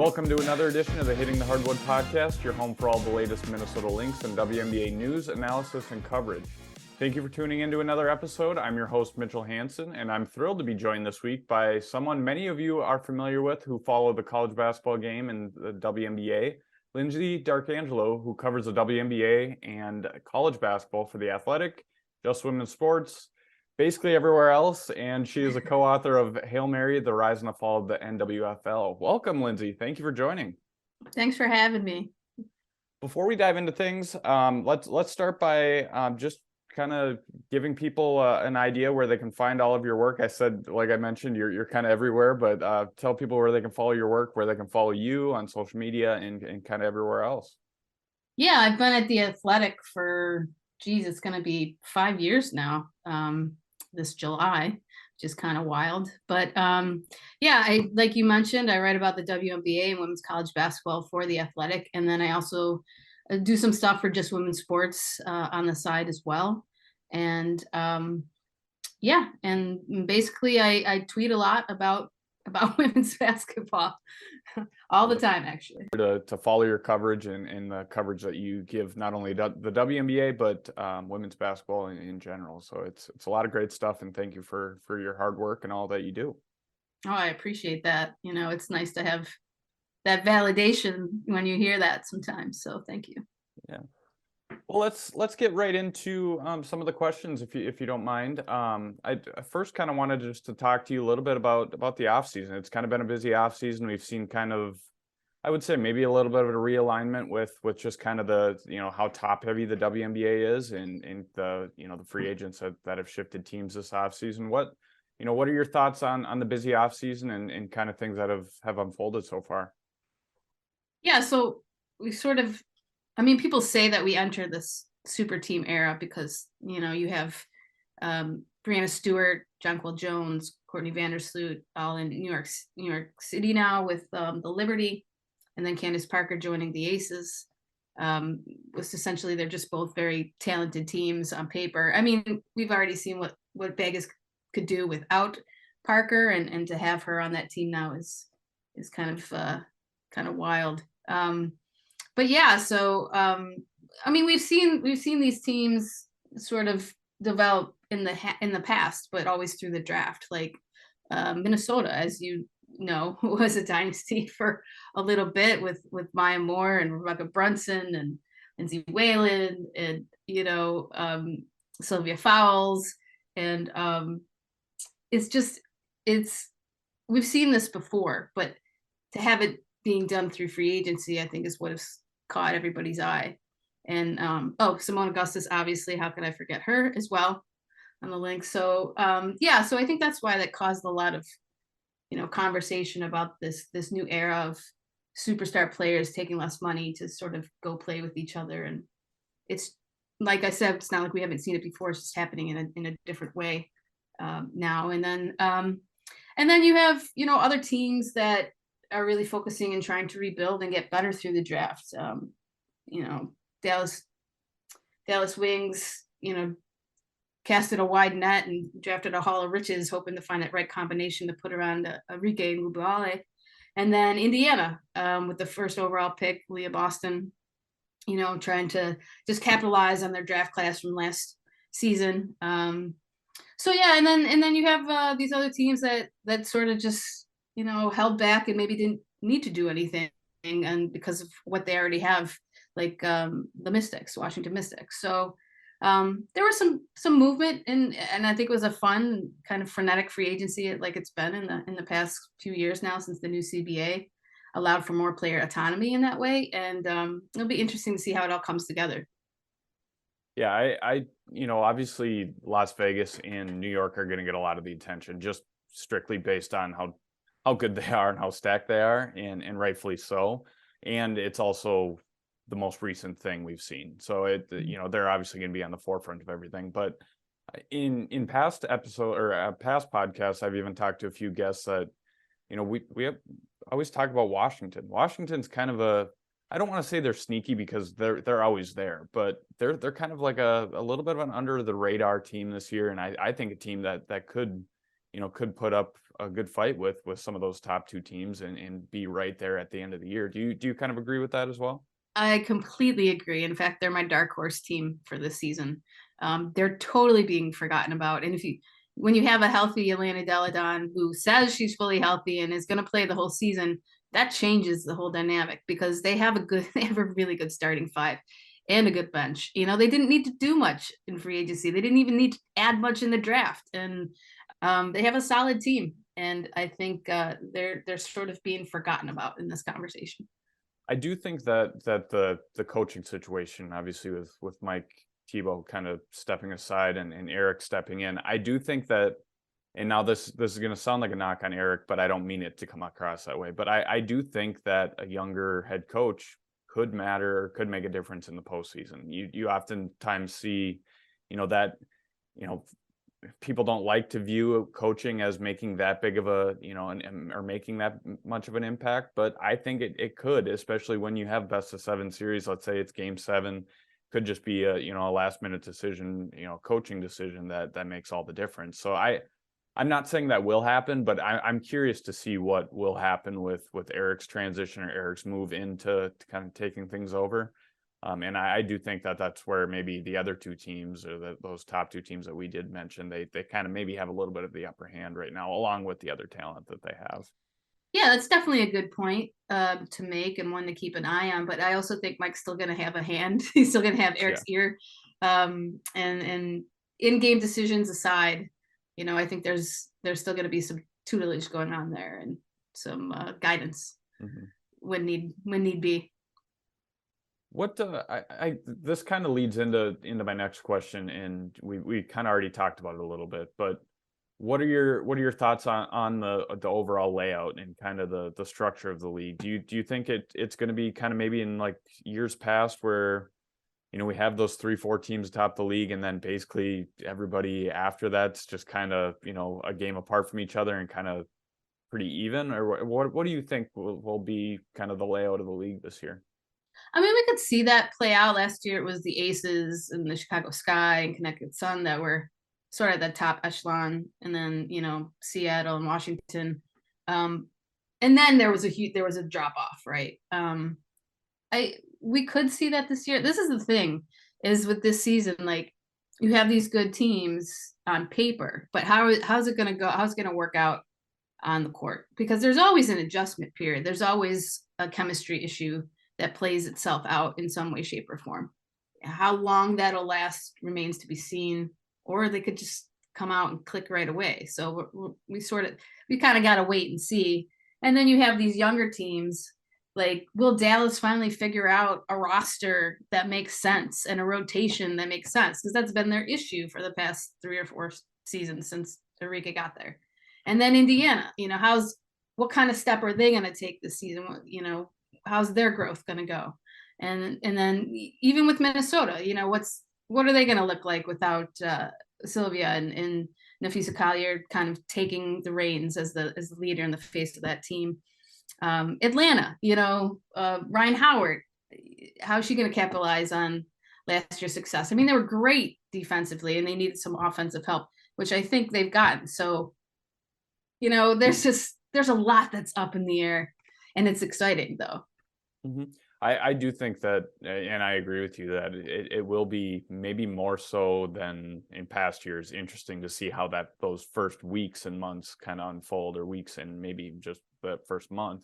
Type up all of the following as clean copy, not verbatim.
Welcome to another edition of the Hitting the Hardwood podcast, your home for all the latest Minnesota Lynx and WNBA news, analysis, and coverage. Thank you for tuning in to another episode. I'm your host, Mitchell Hansen, and I'm thrilled to be joined this week by someone many of you are familiar with who follow the college basketball game and the WNBA, Lyndsey D'Arcangelo, who covers the WNBA and college basketball for The Athletic, Just Women's Sports, basically everywhere else, and she is a co-author of Hail Mary, The Rise and the Fall of the NWFL. Welcome, Lyndsey. Thank you for joining. Thanks for having me. Before we dive into things, let's start by just kind of giving people an idea where they can find all of your work. I said, like I mentioned, you're kind of everywhere, but tell people where they can follow your work, where they can follow you on social media and kind of everywhere else. Yeah, I've been at The Athletic for, it's going to be 5 years now. This July, which is kind of wild. But yeah, I like you mentioned, I write about the WNBA and women's college basketball for The Athletic. And then I also do some stuff for Just Women's Sports on the side as well. And yeah, and basically I tweet a lot about women's basketball all the time, actually. To follow your coverage and the coverage that you give, not only the WNBA, but women's basketball in general. So it's a lot of great stuff, and thank you for your hard work and all that you do. Oh, I appreciate that. You know, it's nice to have that validation when you hear that sometimes. So thank you. Yeah. Well, let's get right into some of the questions, if you don't mind. I first kind of wanted just to talk to you a little bit about the off season. It's kind of been a busy off season. We've seen kind of, I would say, maybe a little bit of a realignment with just kind of the, how top heavy the WNBA is and the, the free agents that have shifted teams this off season. What are your thoughts on the busy off season and kind of things that have unfolded so far? Yeah, so we sort of, people say that we enter this super team era because, you have Brianna Stewart, Jonquel Jones, Courtney Vandersloot, all in New York City now with the Liberty, and then Candace Parker joining the Aces. Was essentially, they're just both very talented teams on paper. We've already seen what Vegas could do without Parker, and to have her on that team now is kind of wild. But yeah, so we've seen these teams sort of develop in the past, but always through the draft. Like Minnesota, as you know, was a dynasty for a little bit with Maya Moore and Rebecca Brunson and Lindsay Whalen and Sylvia Fowles, and we've seen this before, but to have it being done through free agency, I think, is what has caught everybody's eye. And Simone Augustus, obviously, how could I forget her as well on the Lynx? So so I think that's why that caused a lot of conversation about this new era of superstar players taking less money to sort of go play with each other. And it's, like I said, it's not like we haven't seen it before. It's just happening in a different way now. And then you have other teams that are really focusing and trying to rebuild and get better through the draft. Dallas Wings, casted a wide net and drafted a haul of riches, hoping to find that right combination to put around Enrique Ngubale. And then Indiana, with the first overall pick, Leah Boston, trying to just capitalize on their draft class from last season. So yeah, and then you have these other teams that sort of just held back and maybe didn't need to do anything, and because of what they already have, like the Washington Mystics. So there was some movement, and I think it was a fun kind of frenetic free agency, like it's been in the past few years now, since the new CBA allowed for more player autonomy in that way. And it'll be interesting to see how it all comes together. Yeah, I obviously Las Vegas and New York are going to get a lot of the attention, just strictly based on how good they are and how stacked they are, and rightfully so. And it's also the most recent thing we've seen. So they're obviously going to be on the forefront of everything. But in past episode or past podcasts, I've even talked to a few guests that, we have always talk about Washington. Washington's kind of I don't want to say they're sneaky because they're always there, but they're kind of like a little bit of an under the radar team this year. And I think a team that could, could put up a good fight with some of those top two teams and be right there at the end of the year. Do you kind of agree with that as well? I completely agree. In fact, they're my dark horse team for this season. They're totally being forgotten about. And when you have a healthy Atlanta Deladon who says she's fully healthy and is going to play the whole season, that changes the whole dynamic because they have a really good starting five and a good bench. They didn't need to do much in free agency. They didn't even need to add much in the draft, and they have a solid team. And I think they're sort of being forgotten about in this conversation. I do think that the coaching situation, obviously with Mike Tebow kind of stepping aside and Eric stepping in, I do think that, and now this is going to sound like a knock on Eric, but I don't mean it to come across that way. But I do think that a younger head coach could matter or could make a difference in the postseason. You oftentimes see, that, people don't like to view coaching as making that big of a, or making that much of an impact. But I think it could, especially when you have best of 7 series. Let's say it's game 7, could just be a last minute decision, coaching decision that makes all the difference. So I'm not saying that will happen, but I'm curious to see what will happen with Eric's transition or Eric's move into kind of taking things over. And I do think that that's where maybe the other two teams, or those top two teams that we did mention, they kind of maybe have a little bit of the upper hand right now, along with the other talent that they have. Yeah, that's definitely a good point to make and one to keep an eye on. But I also think Mike's still going to have a hand. He's still going to have Eric's ear. And in-game decisions aside, I think there's still going to be some tutelage going on there and some guidance when need be. What this kind of leads into my next question, and we kind of already talked about it a little bit, but what are your thoughts on the overall layout and kind of the structure of the league? Do you think it's going to be kind of maybe in like years past where we have those 3-4 teams atop the league, and then basically everybody after that's just kind of a game apart from each other and kind of pretty even? Or what do you think will be kind of the layout of the league this year? I mean, we could see that play out. Last year, it was the Aces and the Chicago Sky and Connecticut Sun that were sort of the top echelon, and then Seattle and Washington, and then there was a drop off, right? We could see that this year. This is the thing, is with this season, like you have these good teams on paper, but how's it going to go? How's it going to work out on the court? Because there's always an adjustment period. There's always a chemistry issue that plays itself out in some way, shape, or form. How long that'll last remains to be seen, or they could just come out and click right away. So we kind of got to wait and see. And then you have these younger teams, like, will Dallas finally figure out a roster that makes sense and a rotation that makes sense? Because that's been their issue for the past 3 or 4 seasons since Eureka got there. And then Indiana, what kind of step are they going to take this season? How's their growth going to go? And then even with Minnesota, what are they going to look like without Sylvia and Nafisa Collier kind of taking the reins as the leader in the face of that team? Atlanta, Ryan Howard, how is she going to capitalize on last year's success? I mean, they were great defensively and they needed some offensive help, which I think they've gotten. So, there's a lot that's up in the air, and it's exciting though. I do think that, and I agree with you that it will be maybe more so than in past years interesting to see how those first weeks and months kind of unfold, or weeks and maybe just the first month.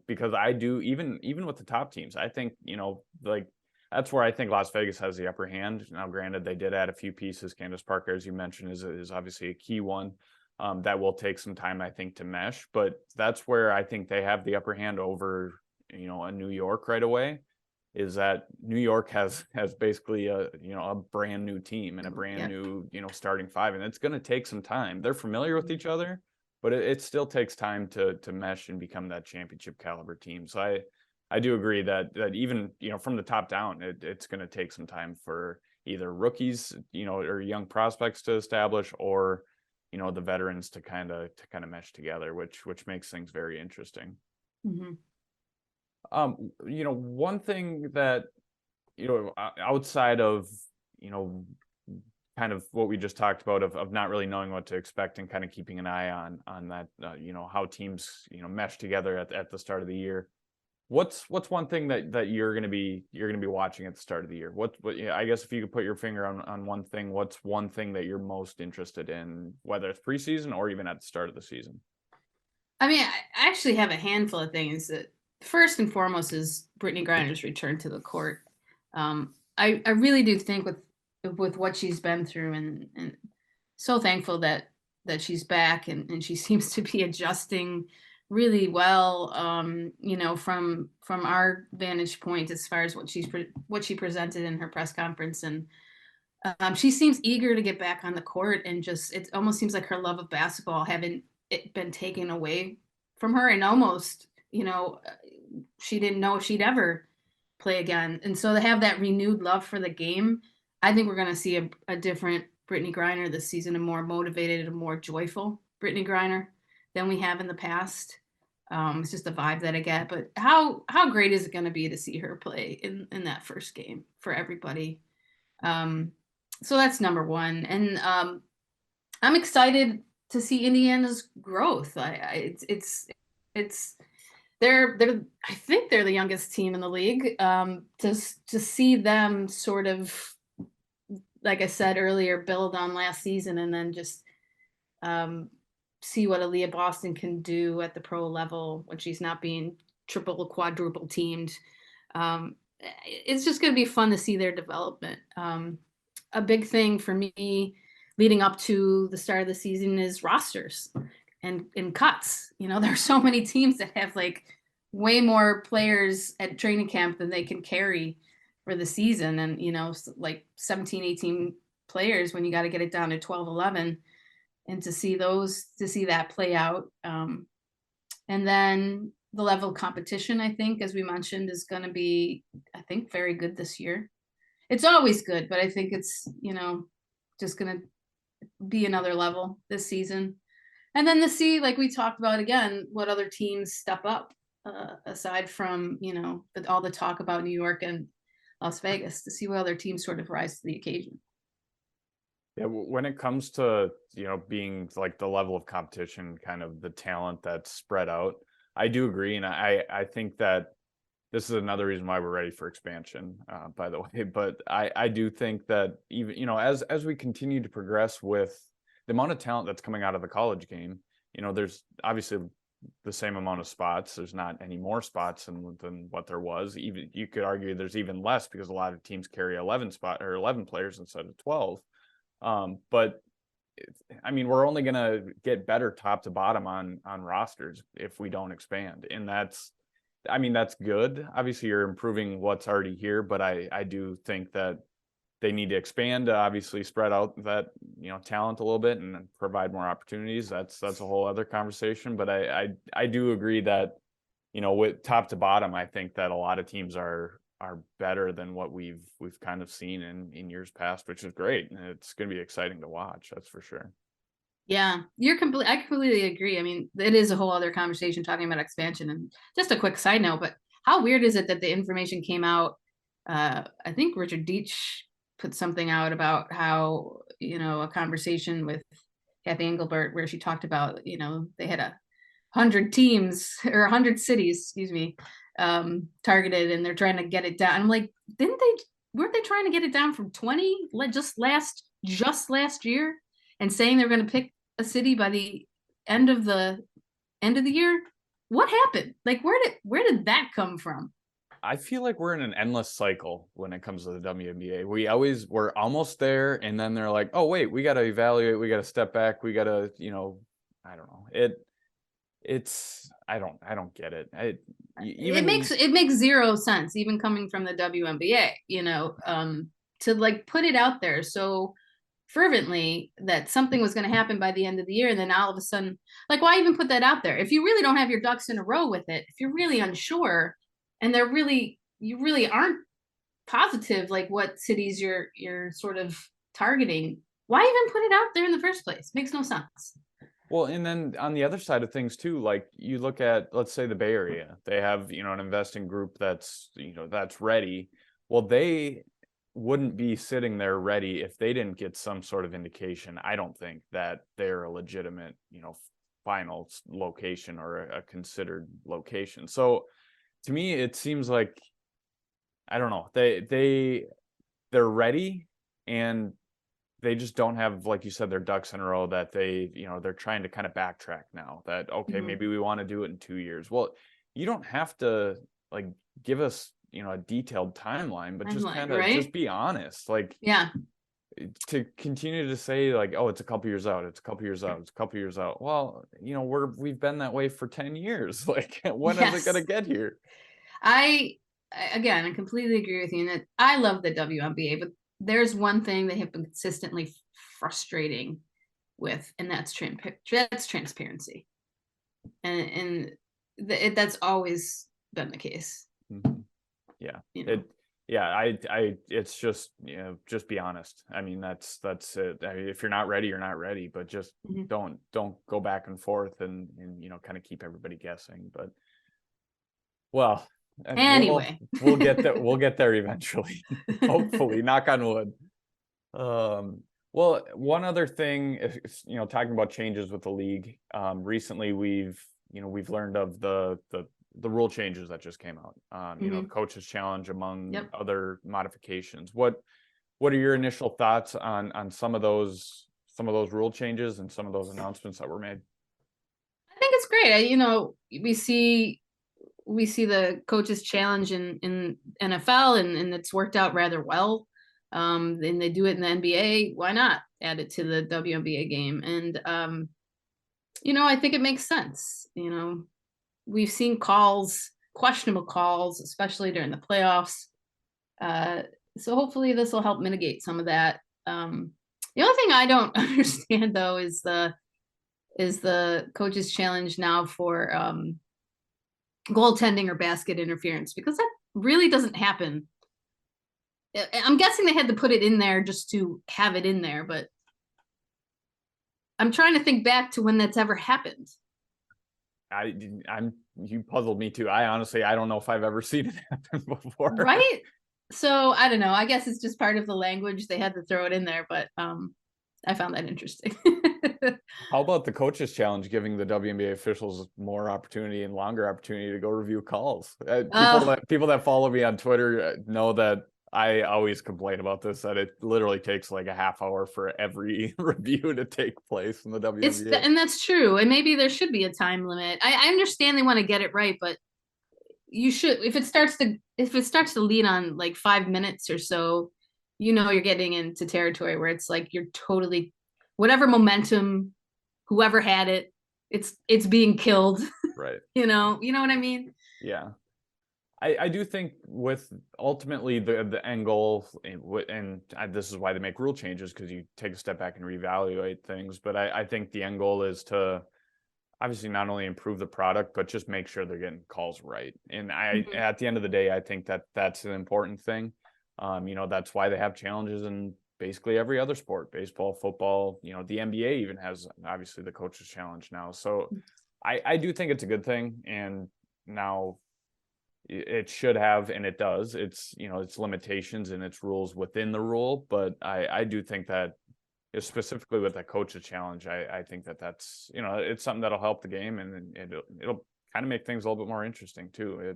Because I do, even with the top teams, I think, like that's where I think Las Vegas has the upper hand. Now, granted, they did add a few pieces. Candace Parker, as you mentioned, is obviously a key one. That will take some time, I think, to mesh, but that's where I think they have the upper hand over a New York right away, is that New York has basically a brand new team and a brand new starting five, and it's going to take some time. They're familiar with each other, but it still takes time to mesh and become that championship caliber team. So I do agree that even from the top down, it's going to take some time for either rookies or young prospects to establish, or the veterans to kind of mesh together, which makes things very interesting. One thing that outside of kind of what we just talked about of not really knowing what to expect and kind of keeping an eye on that, how teams, mesh together at the start of the year. What's one thing that you're going to be watching at the start of the year? Yeah, I guess if you could put your finger on one thing, what's one thing that you're most interested in, whether it's preseason or even at the start of the season? I mean, I actually have a handful of things. That first and foremost is Brittany Griner's return to the court. I really do think with what she's been through, and so thankful that she's back, and she seems to be adjusting really well. From our vantage point as far as what she presented in her press conference, and she seems eager to get back on the court, and just it almost seems like her love of basketball haven't it been taken away from her, and almost she didn't know if she'd ever play again. And so to have that renewed love for the game, I think we're going to see a different Brittany Griner this season, a more motivated and more joyful Brittany Griner than we have in the past. It's just the vibe that I get. But how great is it going to be to see her play in that first game for everybody? So that's number one. And I'm excited to see Indiana's growth. It's they're I think they're the youngest team in the league. To see them sort of, like I said earlier, build on last season, and then just see what Aaliyah Boston can do at the pro level when she's not being triple, quadruple teamed. It's just going to be fun to see their development. A big thing for me leading up to the start of the season is rosters and cuts. There's so many teams that have like way more players at training camp than they can carry for the season. And, like 17, 18 players when you got to get it down to 12, 11, and to see that play out. And then the level of competition, I think, as we mentioned, is going to be, I think, very good this year. It's always good, but I think it's, just going to be another level this season. And then to see, like we talked about again, what other teams step up, aside from, all the talk about New York and Las Vegas, to see what other teams sort of rise to the occasion. Yeah, when it comes to, being like the level of competition, kind of the talent that's spread out, I do agree. And I think that this is another reason why we're ready for expansion, by the way. But I do think that even, as we continue to progress with the amount of talent that's coming out of the college game, there's obviously the same amount of spots. There's not any more spots than what there was. Even you could argue there's even less because a lot of teams carry 11 players instead of 12. But I mean, we're only going to get better top to bottom on rosters if we don't expand. And that's good. Obviously you're improving what's already here, but I do think that they need to expand to obviously spread out that, talent a little bit and provide more opportunities. That's a whole other conversation. But I do agree that, with top to bottom, I think that a lot of teams are better than what we've kind of seen in years past, which is great. And it's going to be exciting to watch. That's for sure. Yeah, I completely agree. I mean, it is a whole other conversation talking about expansion. And just a quick side note, but how weird is it that the information came out? I think Richard Deitch put something out about how, a conversation with Kathy Engelbert where she talked about, they had 100 teams or 100 cities, excuse me, targeted, and they're trying to get it down. I'm like, weren't they trying to get it down from 20 just last year, and saying they're going to pick a city by the end of the year? What happened? Like, where did that come from? I feel like we're in an endless cycle when it comes to the WNBA. We're almost there, and then they're like, oh wait, we got to evaluate, we got to step back, we got to, I don't know. I don't get it. It makes zero sense, even coming from the WNBA, to like put it out there so fervently that something was going to happen by the end of the year, and then all of a sudden, like, why even put that out there if you really don't have your ducks in a row with it? If you're really unsure, and you really aren't positive, like what cities you're sort of targeting, why even put it out there in the first place? Makes no sense. Well, and then on the other side of things too, like you look at, let's say the Bay Area, they have, an investing group that's ready. Well, they wouldn't be sitting there ready if they didn't get some sort of indication. I don't think that they're a legitimate, final location or a considered location. So to me, it seems like, I don't know, they're ready, and they just don't have, like you said, their ducks in a row, that they're trying to kind of backtrack now that, okay, Mhm. maybe we want to do it in 2 years. Well, you don't have to like give us, a detailed timeline, but I'm just like, kind of just right? be honest. Like, Yeah. to continue to say like, oh, it's a couple years out, it's a couple years out, it's a couple years out. Well, we've been that way for 10 years. Like, when is it going to Yes. get here? Again, I completely agree with you. And that I love the WNBA, but there's one thing they have been consistently frustrating with, and that's transparency. And that's always been the case. Mhm. Yeah. You know. It's just, just be honest. I mean, that's it. I mean, if you're not ready, you're not ready, but just Mhm. don't go back and forth and kind of keep everybody guessing. But, well, we'll Anyway. get there. We'll get there eventually. Hopefully, knock on wood. Um, well, one other thing is, talking about changes with the league. Recently we've learned of the rule changes that just came out. The Mhm. coaches challenge, among Yep. other modifications. What are your initial thoughts on some of those rule changes and some of those announcements that were made? I think it's great. We see the coaches challenge in NFL, and it's worked out rather well. And they do it in the NBA. Why not add it to the WNBA game? And I think it makes sense. We've seen questionable calls, especially during the playoffs. Uh, so hopefully this will help mitigate some of that. The only thing I don't understand though is the coaches challenge now for goaltending or basket interference, because that really doesn't happen. I'm guessing they had to put it in there just to have it in there, but I'm trying to think back to when that's ever happened. You puzzled me too. I don't know if I've ever seen it happen before. Right? So I don't know. I guess it's just part of the language. They had to throw it in there, but I found that interesting. How about the coaches challenge, giving the WNBA officials more opportunity and longer opportunity to go review calls? uh, People that follow me on Twitter know that I always complain about this, that it literally takes like a half hour for every review to take place in the WNBA. and that's true. And maybe there should be a time limit. I understand they want to get it right, but you should, if it starts to lead on like 5 minutes or so, you're getting into territory where it's like you're totally, whatever momentum, whoever had it, it's being killed. Right. You know what I mean? Yeah. I do think with ultimately the end goal, and this is why they make rule changes, because you take a step back and reevaluate things. But I think the end goal is to obviously not only improve the product, but just make sure they're getting calls right. And Mhm. at the end of the day, I think that that's an important thing. That's why they have challenges in basically every other sport: baseball, football. The NBA even has, obviously, the coaches challenge now. So I do think it's a good thing. And now it should have, and it does, its limitations and its rules within the rule. But I do think that, specifically with that coaches challenge, I think that that's, it's something that'll help the game, and it'll kind of make things a little bit more interesting too.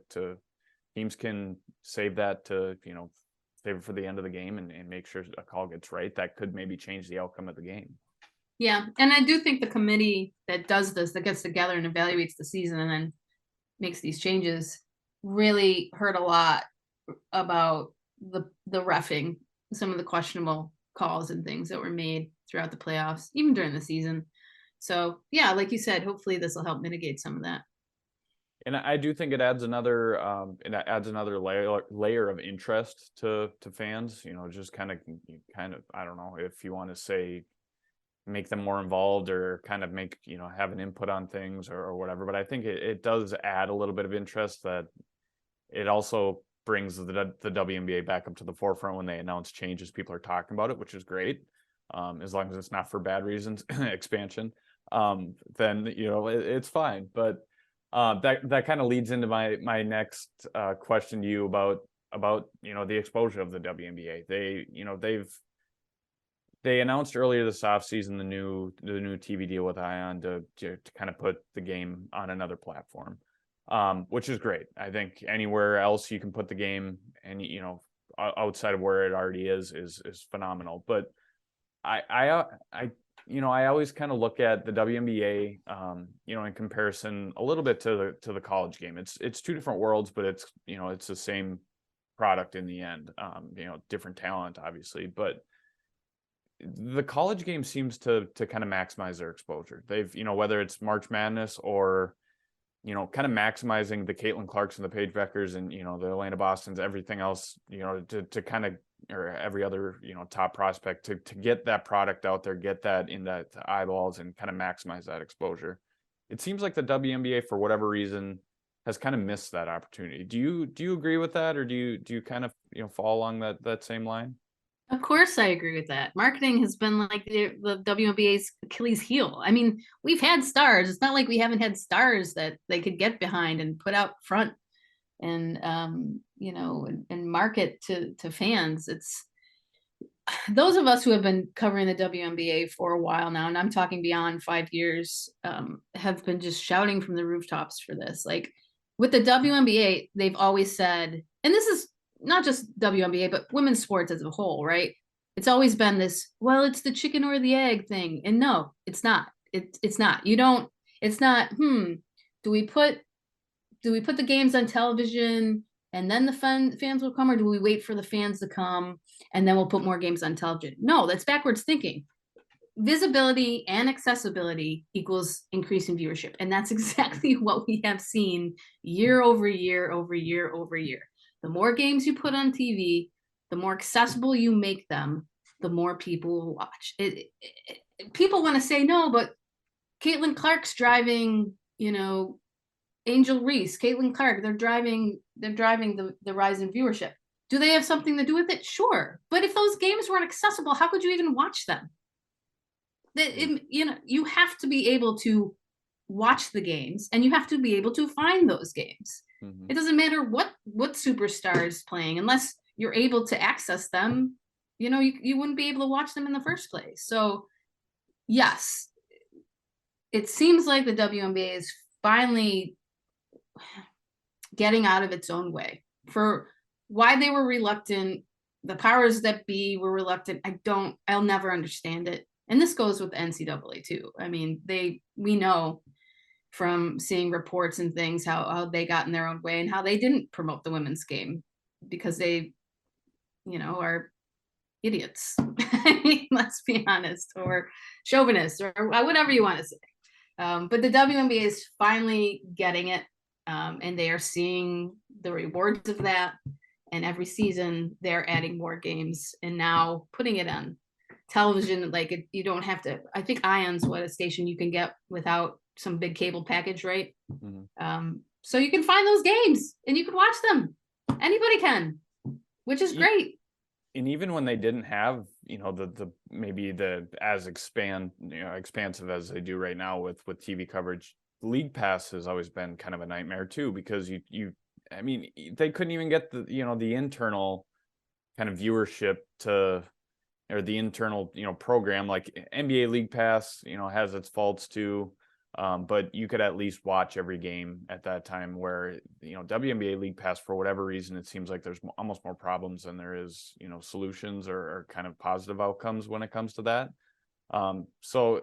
Teams can save that to, save it for the end of the game, and make sure a call gets right. That could maybe change the outcome of the game. Yeah, and I do think the committee that does this, that gets together and evaluates the season and then makes these changes, really heard a lot about the reffing, some of the questionable calls and things that were made throughout the playoffs, even during the season. So yeah, like you said, hopefully this will help mitigate some of that. And I do think it adds another layer of interest to fans. Just kind of, I don't know if you want to say, make them more involved, or kind of make, have an input on things, or whatever. But I think it does add a little bit of interest, that it also brings the WNBA back up to the forefront when they announce changes. People are talking about it, which is great. As long as it's not for bad reasons, expansion, then it's fine. But that kind of leads into my next question to you about about, the exposure of the WNBA. They announced earlier this offseason the new TV deal with Ion to kind of put the game on another platform, which is great. I think anywhere else you can put the game, and outside of where it already is phenomenal. But I always kind of look at the WNBA, in comparison a little bit to the college game. It's two different worlds, but it's the same product in the end. Different talent, obviously, but the college game seems to kind of maximize their exposure. They've, whether it's March Madness or, kind of maximizing the Caitlin Clarks and the Paige Beckers and, the Atlanta Bostons, everything else, to kind of, or every other, top prospect to get that product out there, get that in the eyeballs and kind of maximize that exposure. It seems like the WNBA, for whatever reason, has kind of missed that opportunity. Do you agree with that, or do you kind of, fall along that same line? Of course, I agree with that. Marketing has been like the WNBA's Achilles heel. I mean, we've had stars. It's not like we haven't had stars that they could get behind and put out front and and market to fans. It's those of us who have been covering the WNBA for a while now, and I'm talking beyond 5 years, have been just shouting from the rooftops for this. Like with the WNBA, they've always said, and this is not just WNBA, but women's sports as a whole, right? It's always been this, well, it's the chicken or the egg thing. And no, it's not. It's not. It's not, do we put the games on television and then the fans will come, or do we wait for the fans to come and then we'll put more games on television? No, that's backwards thinking. Visibility and accessibility equals increase in viewership. And that's exactly what we have seen year over year over year over year. The more games you put on TV, the more accessible you make them, the more people will watch. People want to say no, but Caitlin Clark's driving, Angel Reese, Caitlin Clark, they're driving the rise in viewership. Do they have something to do with it? Sure. But if those games weren't accessible, how could you even watch them? You have to be able to watch the games, and you have to be able to find those games. Mm-hmm. It doesn't matter what superstar is playing, unless you're able to access them, you wouldn't be able to watch them in the first place. So yes, it seems like the WNBA is finally getting out of its own way. For why they were reluctant, the powers that be were reluctant, I'll never understand it. And this goes with the NCAA too. I mean, we know from seeing reports and things how they got in their own way and how they didn't promote the women's game because they are idiots. I mean, let's be honest, or chauvinists, or whatever you want to say. But the WNBA is finally getting it, and they are seeing the rewards of that. And every season they're adding more games and now putting it on television. Like you don't have to. I think Ion's what a station you can get without some big cable package, right? Mm-hmm. So you can find those games and you can watch them. Anybody can, which is great. And even when they didn't have, the maybe the as expansive as they do right now with TV coverage, League Pass has always been kind of a nightmare too, because they couldn't even get the internal kind of viewership or the internal program. Like NBA League Pass has its faults too. But you could at least watch every game at that time, where WNBA League Pass, for whatever reason, it seems like there's almost more problems than there is solutions or kind of positive outcomes when it comes to that. So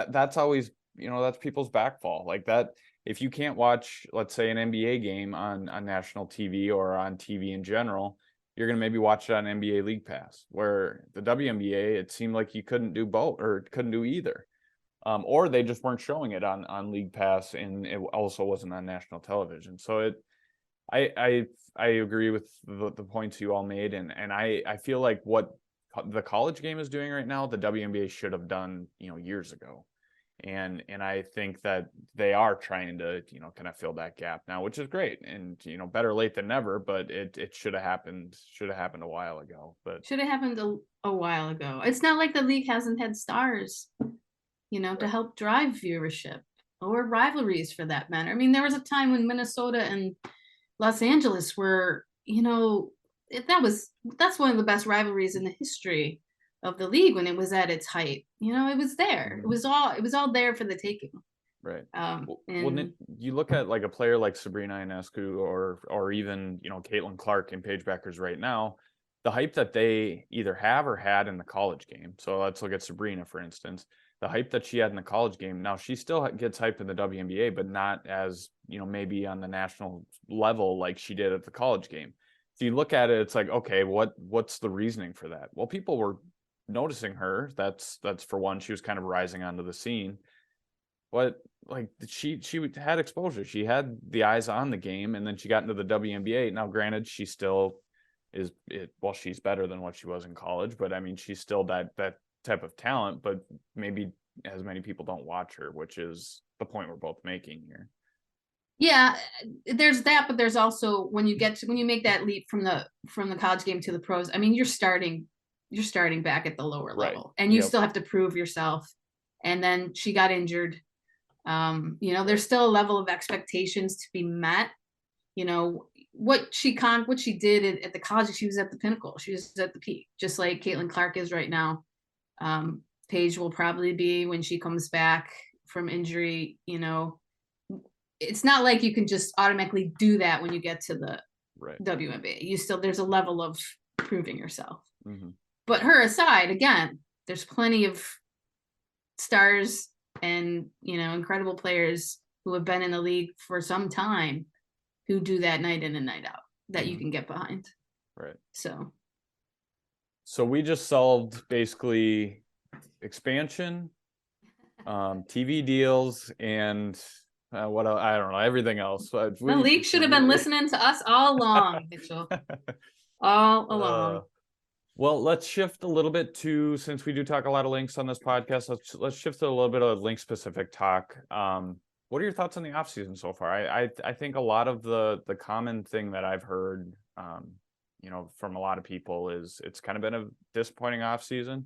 that's always that's people's backfall. Like that, if you can't watch, let's say, an NBA game on national TV or on TV in general, you're going to maybe watch it on NBA League Pass, where the WNBA, it seemed like you couldn't do both or couldn't do either. Or they just weren't showing it on League Pass, and it also wasn't on national television. So I agree with the points you all made, and I feel like what the college game is doing right now, the WNBA should have done years ago, and I think that they are trying to kind of fill that gap now, which is great, and better late than never. But it should have happened a while ago. But should have happened a while ago. It's not like the league hasn't had stars to help drive viewership, or rivalries for that matter. I mean, there was a time when Minnesota and Los Angeles were, that's one of the best rivalries in the history of the league when it was at its height. It was there. It was all there for the taking. Right. And you look at like a player like Sabrina Ionescu or even, Caitlin Clark and Paige Beckers right now, the hype that they either have or had in the college game. So let's look at Sabrina, for instance. The hype that she had in the college game. Now she still gets hype in the WNBA, but not as, maybe on the national level like she did at the college game. So you look at it, it's like, okay, what's the reasoning for that? Well, people were noticing her. That's for one. She was kind of rising onto the scene. What, like, she had exposure. She had the eyes on the game, and then she got into the WNBA. Now, granted, she still she's better than what she was in college, but I mean, she's still that type of talent, but maybe as many people don't watch her, which is the point we're both making here. yeah, there's that, but there's also when you make that leap from the college game to the pros. I mean, you're starting back at the lower level, and you still have to prove yourself. And then she got injured. There's still a level of expectations to be met. What she did at the college, she was at the pinnacle. She was at the peak, just like Caitlin Clark is right now. Paige will probably be when she comes back from injury. It's not like you can just automatically do that when you get to the WNBA. There's a level of proving yourself. Mm-hmm. But her aside, again, there's plenty of stars and incredible players who have been in the league for some time who do that night in and night out that you can get behind. Right. So we just solved basically expansion, TV deals, and what I don't know, everything else. The league should have been listening to us all along, Mitchell. All along. Well, let's shift a little bit to, since we do talk a lot of Lynx on this podcast, let's shift to a little bit of Lynx specific talk. What are your thoughts on the offseason so far? I think a lot of the common thing that I've heard, from a lot of people is it's kind of been a disappointing offseason.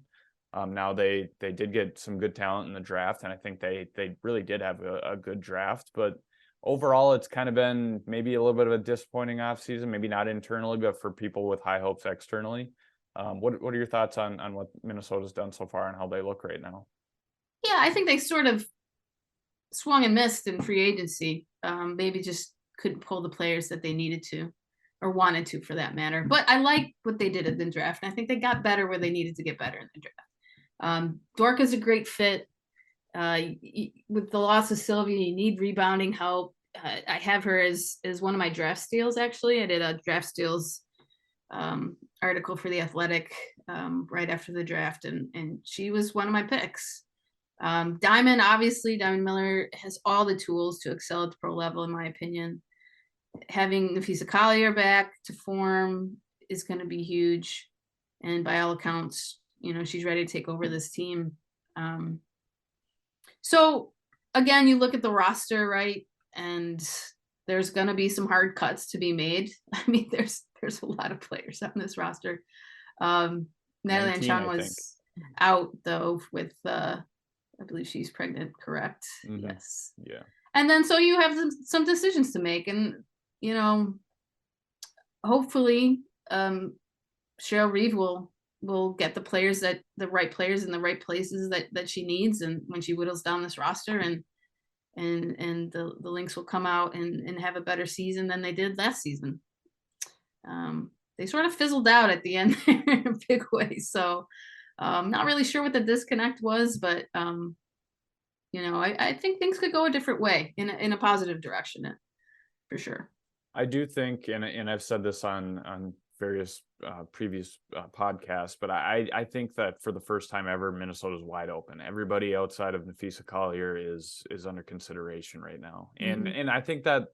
Now they did get some good talent in the draft, and I think they really did have a good draft, but overall it's kind of been maybe a little bit of a disappointing offseason, maybe not internally, but for people with high hopes externally. What are your thoughts on what Minnesota's done so far and how they look right now? Yeah, I think they sort of swung and missed in free agency. Maybe just couldn't pull the players that they needed to or wanted to, for that matter. But I like what they did in the draft, and I think they got better where they needed to get better in the draft. Dorca's a great fit. With the loss of Sylvia, you need rebounding help. I have her as one of my draft steals, actually. I did a draft steals article for The Athletic right after the draft, and she was one of my picks. Diamond Miller has all the tools to excel at the pro level, in my opinion. Having Nafisa Collier back to form is going to be huge, and by all accounts, she's ready to take over this team. So again, you look at the roster, right, and there's going to be some hard cuts to be made. I mean, there's a lot of players on this roster. Natalie Anchon was out though with I believe she's pregnant, correct? Mm-hmm. Yes. Yeah. And then so you have some decisions to make, and hopefully Cheryl Reeve will get the right players in the right places that she needs, and when she whittles down this roster, and the Lynx will come out and have a better season than they did last season. They sort of fizzled out at the end there in a big way. So not really sure what the disconnect was, but I think things could go a different way in a positive direction, for sure. I do think, and I've said this on various previous podcasts, but I think that for the first time ever, Minnesota's wide open. Everybody outside of Nafisa Collier is under consideration right now, and I think that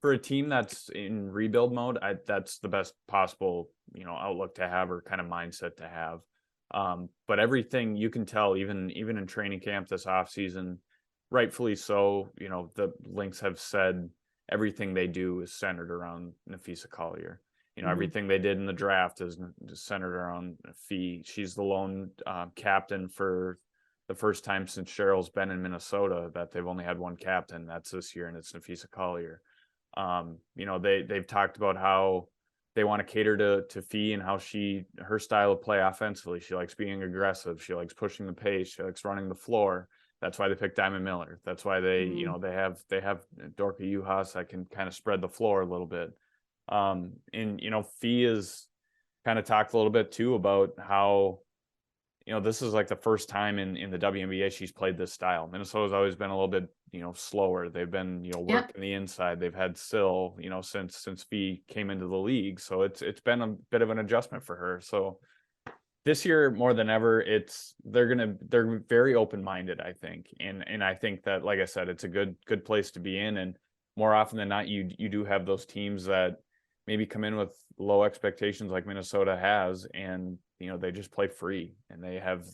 for a team that's in rebuild mode, that's the best possible outlook to have, or kind of mindset to have. But everything you can tell, even in training camp this offseason, rightfully so, the Lynx have said everything they do is centered around Nafisa Collier. Everything they did in the draft is centered around Fee. She's the lone captain for the first time since Cheryl's been in Minnesota that they've only had one captain. That's this year, and it's Nafisa Collier. They've talked about how they want to cater to Fee and how her style of play offensively. She likes being aggressive. She likes pushing the pace. She likes running the floor. That's why they picked Diamond Miller. That's why they, they have Dorka Juhas that can kind of spread the floor a little bit. And, Fee is kind of talked a little bit too about how, this is like the first time in the WNBA she's played this style. Minnesota's always been a little bit, slower. They've been, working the inside. They've had Sill, since Fee came into the league. So it's been a bit of an adjustment for her. So this year more than ever, they're very open-minded, I think. And I think that, like I said, it's a good place to be in. And more often than not, you do have those teams that maybe come in with low expectations like Minnesota has, and they just play free, and they have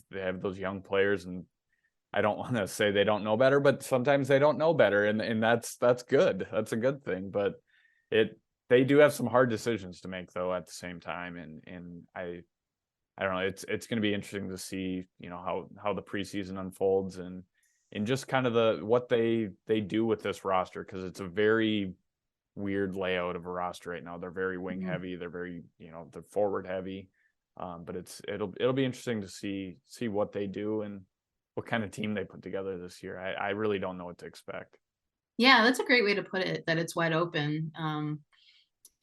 those young players. And I don't want to say they don't know better, but sometimes they don't know better, and that's good. That's a good thing. But they do have some hard decisions to make though at the same time, and I don't know. It's going to be interesting to see how the preseason unfolds and just kind of what they do with this roster, because it's a very weird layout of a roster right now. They're very wing heavy. They're very they're forward heavy. But it'll be interesting to see what they do and what kind of team they put together this year. I really don't know what to expect. Yeah, that's a great way to put it, that it's wide open.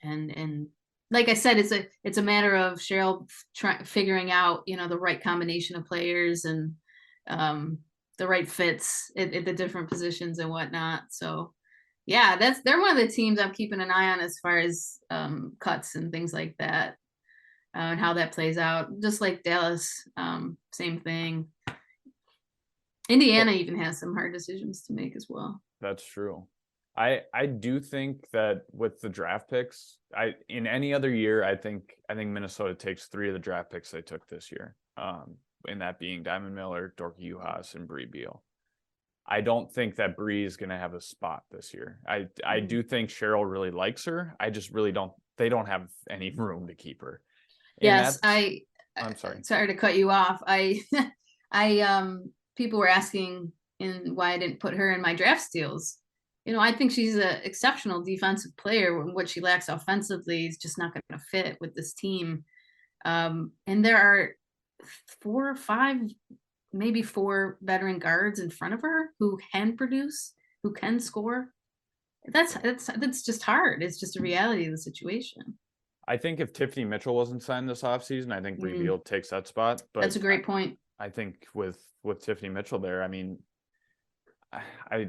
And like I said, it's a matter of Cheryl figuring out, the right combination of players and the right fits at the different positions and whatnot. So yeah, they're one of the teams I'm keeping an eye on as far as cuts and things like that. And how that plays out, just like Dallas, same thing. Indiana even has some hard decisions to make as well. That's true. I do think that with the draft picks, in any other year, I think Minnesota takes 3 of the draft picks they took this year. And that being Diamond Miller, Dorka Juhas, and Bree Beal. I don't think that Bree is going to have a spot this year. I do think Cheryl really likes her. I just really don't. They don't have any room to keep her. Yes, I'm sorry. Sorry to cut you off. People were asking why I didn't put her in my draft steals. I think she's an exceptional defensive player. What she lacks offensively is just not going to fit with this team. And there are 4 or 5, maybe 4 veteran guards in front of her who can produce, who can score. That's just hard. It's just a reality of the situation. I think if Tiffany Mitchell wasn't signed this offseason, I think Bree Beal takes that spot. But that's a great point. I think with Tiffany Mitchell there, I mean, I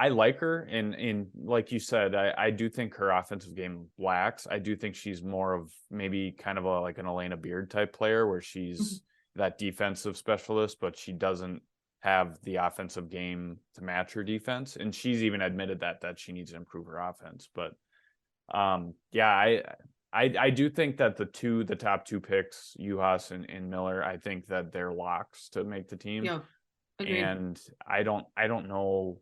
like her, and like you said, I do think her offensive game lacks. I do think she's more of maybe kind of like an Elena Beard type player, where she's that defensive specialist, but she doesn't have the offensive game to match her defense. And she's even admitted that she needs to improve her offense. But yeah, I do think that the top 2 picks, Juhas and Miller, I think that they're locks to make the team. Yeah, agreed. And I don't know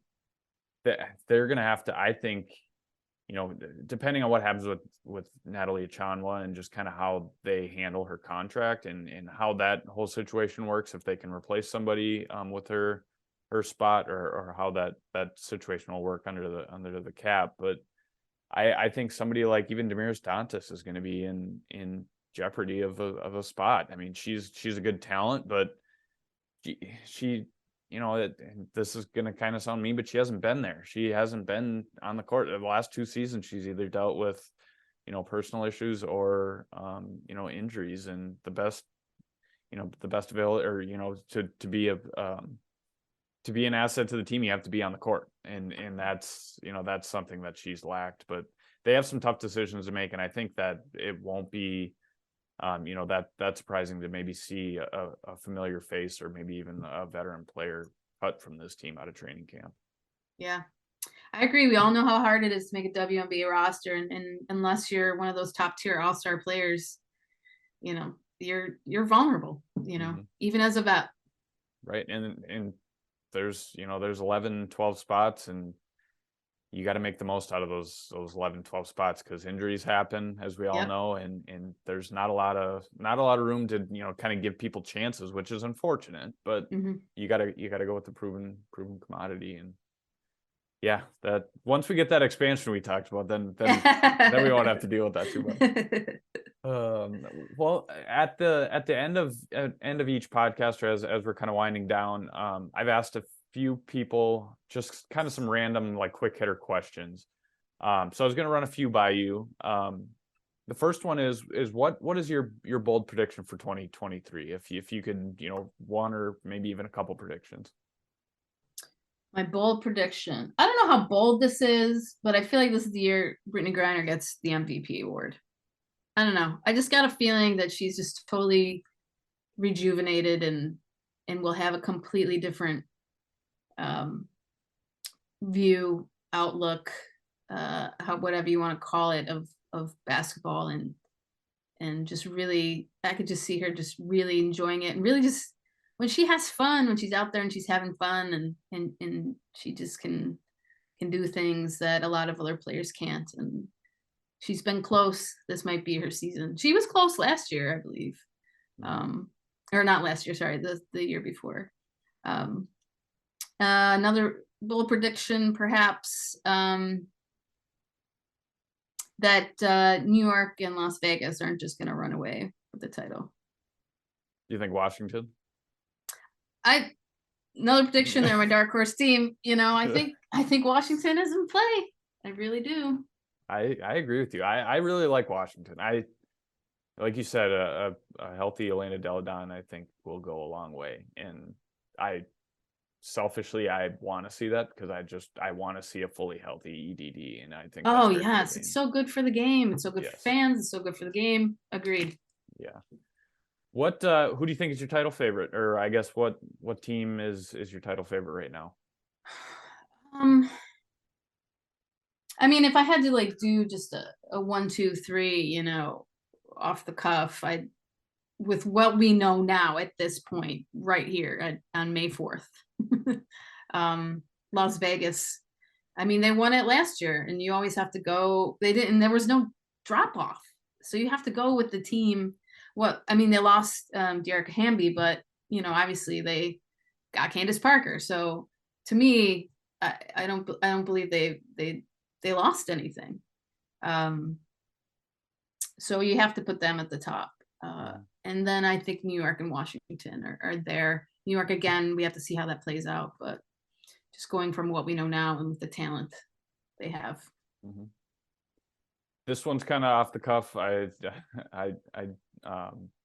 that they're gonna have to. I think, depending on what happens with Natalie Achanwa and just kind of how they handle her contract and how that whole situation works, if they can replace somebody with her spot, or how that situation will work under the cap. But I think somebody like even Damaris Dantas is going to be in jeopardy of a spot. I mean, she's a good talent, but she this is going to kind of sound mean, but she hasn't been there. She hasn't been on the court. The last 2 seasons, she's either dealt with, personal issues or, injuries. And the best available, or, to be an asset to the team, you have to be on the court. And that's something that she's lacked. But they have some tough decisions to make. And I think that it won't be, that's surprising to maybe see a familiar face or maybe even a veteran player cut from this team out of training camp. Yeah, I agree. We all know how hard it is to make a WNBA roster, and unless you're one of those top tier all-star players, you're vulnerable, even as a vet. Right. And there's 11, 12 spots, and you got to make the most out of those 11, 12 spots, because injuries happen, as we all know, and there's not a lot of room to kind of give people chances, which is unfortunate. But you got to go with the proven commodity. And Yeah, that once we get that expansion we talked about, then we won't have to deal with that too much. Well, at the end of each podcast, or as we're kind of winding down, I've asked a few people just kind of some random like quick hitter questions. So I was going to run a few by you. The first one is what is your bold prediction for 2023? If you could, one or maybe even a couple predictions. My bold prediction. I don't know how bold this is, but I feel like this is the year Brittany Griner gets the MVP award. I don't know. I just got a feeling that she's just totally rejuvenated and will have a completely different view, outlook, whatever you want to call it, of basketball, and just really, I could just see her just really enjoying it, and really just when she has fun, when she's out there and she's having fun, and she just can do things that a lot of other players can't. And she's been close. This might be her season. She was close last year, I believe. Or not last year, sorry, the year before. Another bold prediction, perhaps, that New York and Las Vegas aren't just going to run away with the title. You think Washington? Another prediction. They're my dark horse team. I think Washington is in play. I really do. I agree with you. I really like Washington. Like you said, a healthy Elena Delle Donne, I think, will go a long way. And selfishly, I want to see that because I want to see a fully healthy EDD, and I think. Oh yes, it's so good for the game. It's so good for fans. It's so good for the game. Agreed. Yeah. Who do you think is your title favorite, or I guess what team is your title favorite right now? I mean, if I had to do just a 1, 2, 3, off the cuff, with what we know now at this point, right here on May 4th, Las Vegas. I mean, they won it last year, and you always have to go. They didn't. There was no drop off, so you have to go with the team. They lost D'Arcangelo, but obviously they got Candace Parker. So to me, I don't believe they lost anything. So you have to put them at the top. And then I think New York and Washington are there. New York, again, we have to see how that plays out, but just going from what we know now and with the talent they have. Mm-hmm. This one's kind of off the cuff. I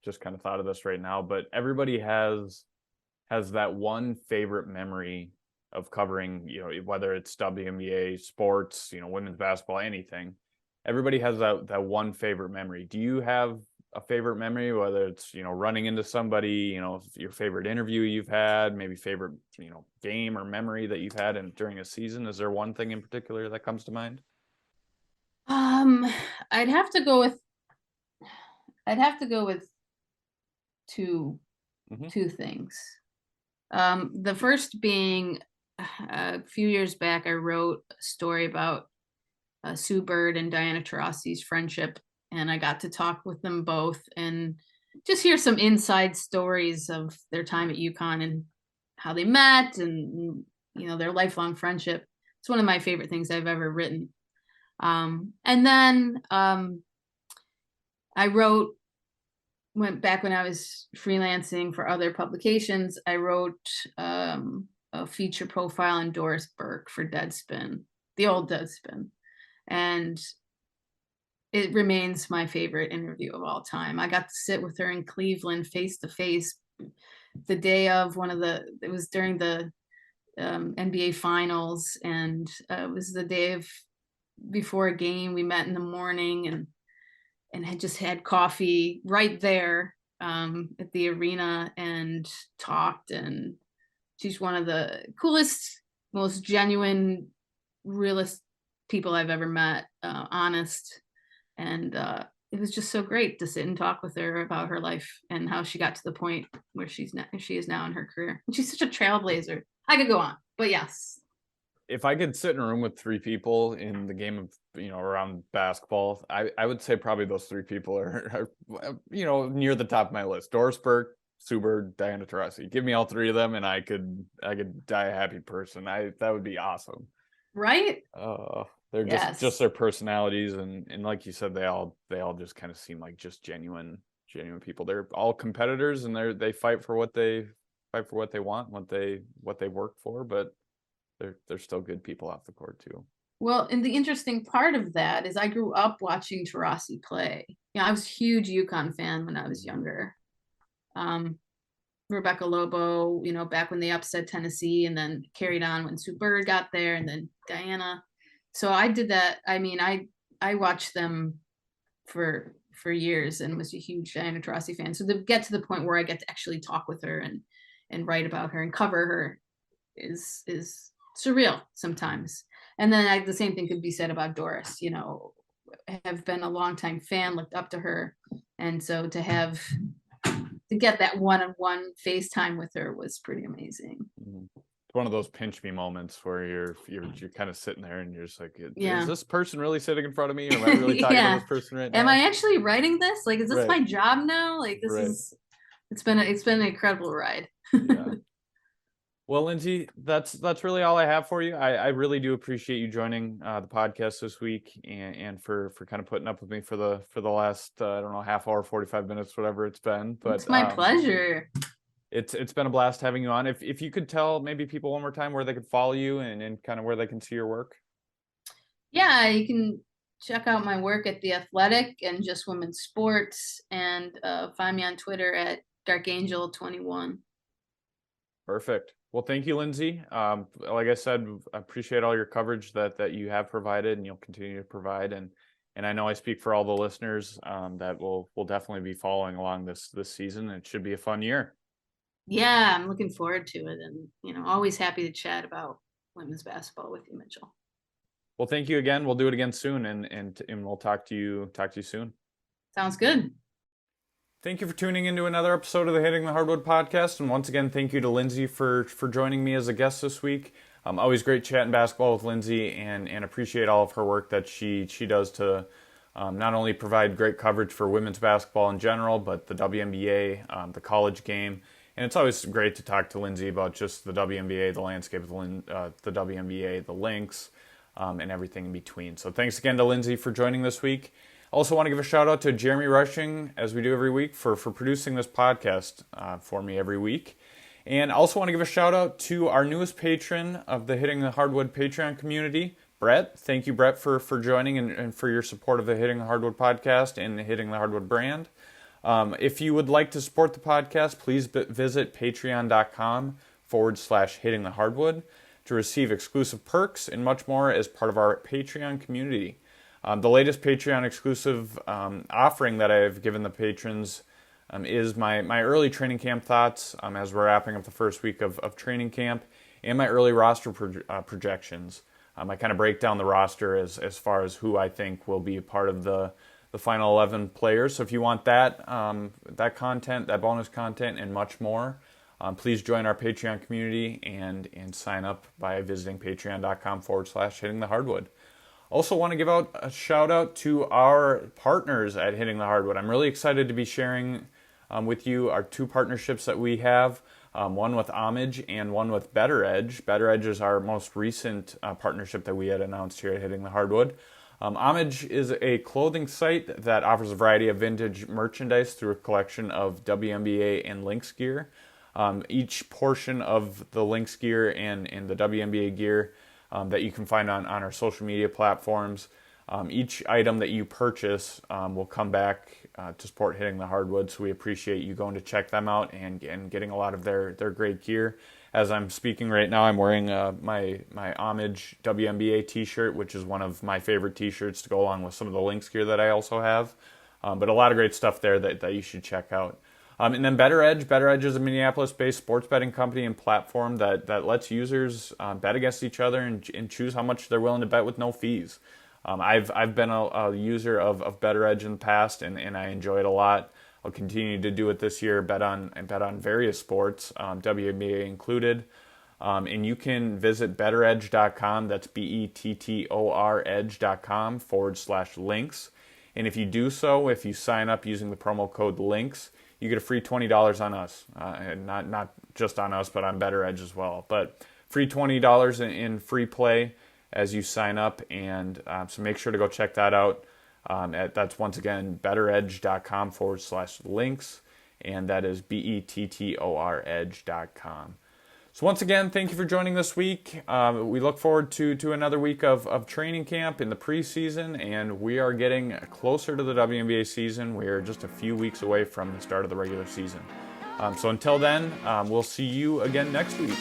just kind of thought of this right now, but everybody has that one favorite memory of covering, whether it's WNBA, sports, women's basketball, anything. Everybody has that one favorite memory. Do you have a favorite memory, whether it's, running into somebody, your favorite interview you've had, maybe favorite, game or memory that you've had during a season? Is there one thing in particular that comes to mind? I'd have to go with two things. The first being a few years back, I wrote a story about Sue Bird and Diana Taurasi's friendship, and I got to talk with them both and just hear some inside stories of their time at UConn and how they met and their lifelong friendship. It's one of my favorite things I've ever written. And then I went back when I was freelancing for other publications. I wrote a feature profile on Doris Burke for Deadspin, the old Deadspin. And it remains my favorite interview of all time. I got to sit with her in Cleveland face to face the day of it was during the NBA finals. And it was the day before a game. We met in the morning and had just had coffee right there at the arena and talked. And she's one of the coolest, most genuine, realist people I've ever met, honest. And it was just so great to sit and talk with her about her life and how she got to the point where she is now in her career. And she's such a trailblazer. I could go on, but yes. If I could sit in a room with three people in the game of, around basketball, I would say probably those three people are near the top of my list. Doris Burke, Sue Bird, Diana Taurasi. Give me all three of them and I could die a happy person. That would be awesome. right? They're just Yes. their personalities, and like you said, they all just kind of seem like just genuine people. They're all competitors, and they fight for what they want, what they work for, but they're still good people off the court too. Well, and the interesting part of that is I grew up watching Taurasi play. I was a huge UConn fan when I was Mhm. younger. Um, Rebecca Lobo, back when they upset Tennessee and then carried on when Sue Bird got there and then Diana. So I did that. I mean, I watched them for years and was a huge Diana Taurasi fan. So to get to the point where I get to actually talk with her and write about her and cover her is surreal sometimes. And then the same thing could be said about Doris. Have been a longtime fan, looked up to her, and so to get that one-on-one FaceTime with her was pretty amazing. Mhm. It's one of those pinch me moments where you're kind of sitting there and you're just like, is Yeah. this person really sitting in front of me, or am I really talking to Yeah. this person right Am now? I actually writing this? Like, is this Right, my job now? Like, this right, is it's been an incredible ride. yeah. Well, Lyndsey, that's really all I have for you. I really do appreciate you joining the podcast this week, and for kind of putting up with me for the last I don't know, half hour, 45 minutes, whatever it's been. It's But my pleasure. it's been a blast having you on. If you could tell maybe people one more time where they could follow you and kind of where they can see your work. Yeah, you can check out my work at The Athletic and Just Women's Sports, and find me on Twitter at D'Arcangelo21. Perfect. Well, thank you, Lyndsey. Like I said, I appreciate all your coverage that you have provided and you'll continue to provide. And I know I speak for all the listeners that will definitely be following along this season. It should be a fun year. Yeah, I'm looking forward to it, and always happy to chat about women's basketball with you, Mitchell. Well, thank you again. We'll do it again soon, and we'll talk to you soon. Sounds good. Thank you for tuning into another episode of the Hitting the Hardwood podcast. And once again, thank you to Lyndsey for joining me as a guest this week. Always great chatting basketball with Lyndsey, and appreciate all of her work that she does to not only provide great coverage for women's basketball in general, but the WNBA, the college game. And it's always great to talk to Lyndsey about just the WNBA, the landscape of the WNBA, the Lynx, and everything in between. So thanks again to Lyndsey for joining this week. Also want to give a shout out to Jeremy Rushing, as we do every week, for producing this podcast for me every week. And also want to give a shout out to our newest patron of the Hitting the Hardwood Patreon community, Brett. Thank you, Brett, for joining and for your support of the Hitting the Hardwood podcast and the Hitting the Hardwood brand. If you would like to support the podcast, please visit patreon.com/hitting the hardwood to receive exclusive perks and much more as part of our Patreon community. The latest Patreon exclusive offering that I've given the patrons is my early training camp thoughts as we're wrapping up the first week of training camp, and my early roster projections. I kind of break down the roster as far as who I think will be a part of the final 11 players. So if you want that content, that bonus content, and much more, please join our Patreon community and sign up by visiting patreon.com/hitting the hardwood. Also want to give out a shout out to our partners at Hitting the Hardwood. I'm really excited to be sharing with you our two partnerships that we have, one with Homage and one with Better Edge. Better Edge is our most recent partnership that we had announced here at Hitting the Hardwood. Homage is a clothing site that offers a variety of vintage merchandise through a collection of WNBA and Lynx gear. Each portion of the Lynx gear and the WNBA gear that you can find on our social media platforms. Each item that you purchase will come back to support Hitting the Hardwood, so we appreciate you going to check them out and getting a lot of their great gear. As I'm speaking right now, I'm wearing my Homage WNBA t-shirt, which is one of my favorite t-shirts to go along with some of the Lynx gear that I also have. But a lot of great stuff there that you should check out. And then Better Edge. Better Edge is a Minneapolis-based sports betting company and platform that lets users bet against each other and choose how much they're willing to bet with no fees. I've been a user of Better Edge in the past, and I enjoy it a lot. I'll continue to do it this year. Bet on various sports, WNBA included. And you can visit betteredge.com. That's BETTOR edge.com/links. And if you do so, if you sign up using the promo code LYNX, you get a free $20 on us. And not just on us, but on Better Edge as well. But free $20 in free play as you sign up, and so make sure to go check that out. That's once again betteredge.com/links, and that is BETTOR edge.com. So once again, thank you for joining this week. We look forward to another week of training camp in the preseason, and we are getting closer to the WNBA season. We are just a few weeks away from the start of the regular season. So until then, we'll see you again next week.